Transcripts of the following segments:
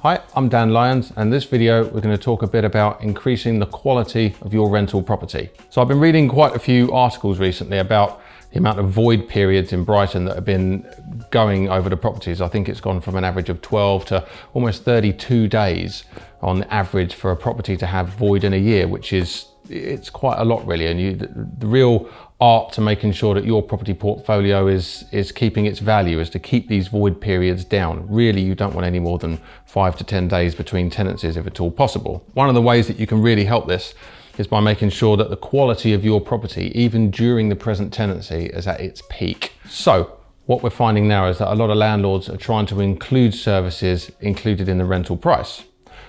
Hi, I'm Dan Lyons, and in this video we're going to talk a bit about increasing the quality of your rental property. So I've been reading quite a few articles recently about the amount of void periods in Brighton that have been going over the properties. I think it's gone from an average of 12 to almost 32 days on average for a property to have void in a year, which is it's quite a lot really. And the real art to making sure that your property portfolio is keeping its value is to keep these void periods down. Really, you don't want any more than 5 to 10 days between tenancies if at all possible. One of the ways that you can really help this is by making sure that the quality of your property, even during the present tenancy, is at its peak. So what we're finding now is that a lot of landlords are trying to include services included in the rental price.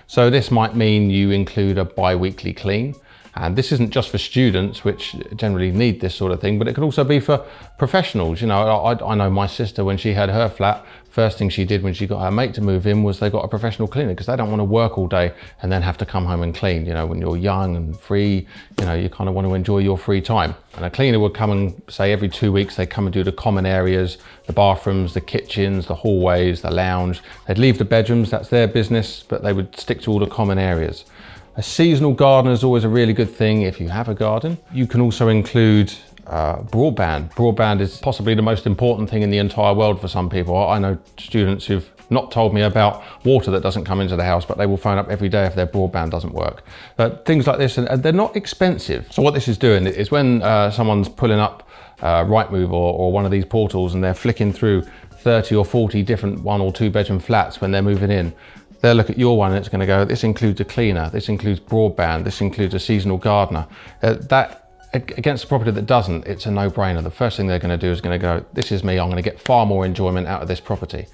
So this might mean you include a bi-weekly clean. And this isn't just for students, which generally need this sort of thing, but it could also be for professionals. You know, I know my sister, when she had her flat, first thing she did when she got her mate to move in was they got a professional cleaner, because they don't want to work all day and then have to come home and clean. You know, when you're young and free, you know, you kind of want to enjoy your free time. And a cleaner would come and say every 2 weeks, they come and do the common areas, the bathrooms, the kitchens, the hallways, the lounge. They'd leave the bedrooms, that's their business, but they would stick to all the common areas. A seasonal gardener is always a really good thing if you have a garden. You can also include broadband. Broadband is possibly the most important thing in the entire world for some people. I know students who've not told me about water that doesn't come into the house, but they will phone up every day if their broadband doesn't work. Things like this, and they're not expensive. So what this is doing is when someone's pulling up Rightmove or one of these portals and they're flicking through 30 or 40 different 1 or 2 bedroom flats when they're moving in, they'll look at your one and it's going to go, this includes a cleaner, this includes broadband, this includes a seasonal gardener. That against a property that doesn't, it's a no-brainer. The first thing they're going to do is going to go, this is me, I'm going to get far more enjoyment out of this property.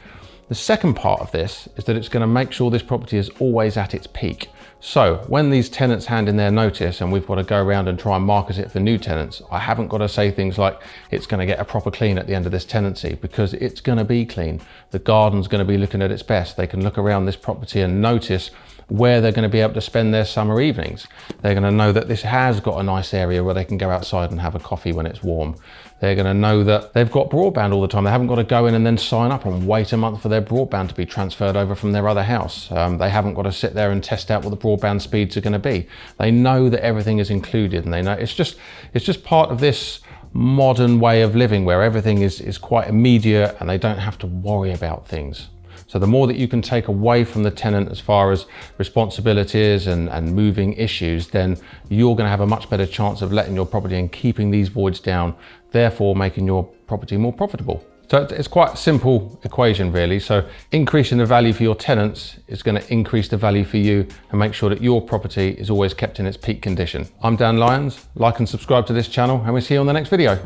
The second part of this is that it's going to make sure this property is always at its peak. So when these tenants hand in their notice and we've got to go around and try and market it for new tenants, I haven't got to say things like it's going to get a proper clean at the end of this tenancy, because it's going to be clean. The garden's going to be looking at its best. They can look around this property and notice where they're going to be able to spend their summer evenings. They're going to know that this has got a nice area where they can go outside and have a coffee when it's warm. They're going to know that they've got broadband all the time. They haven't got to go in and then sign up and wait a month for their broadband to be transferred over from their other house. They haven't got to sit there and test out what the broadband speeds are going to be. They know that everything is included, and they know it's just part of this modern way of living where everything is quite immediate and they don't have to worry about things. So the more that you can take away from the tenant as far as responsibilities and moving issues, then you're going to have a much better chance of letting your property and keeping these voids down, therefore making your property more profitable. So it's quite a simple equation really. So increasing the value for your tenants is going to increase the value for you and make sure that your property is always kept in its peak condition. I'm Dan Lyons. Like and subscribe to this channel, and we'll see you on the next video.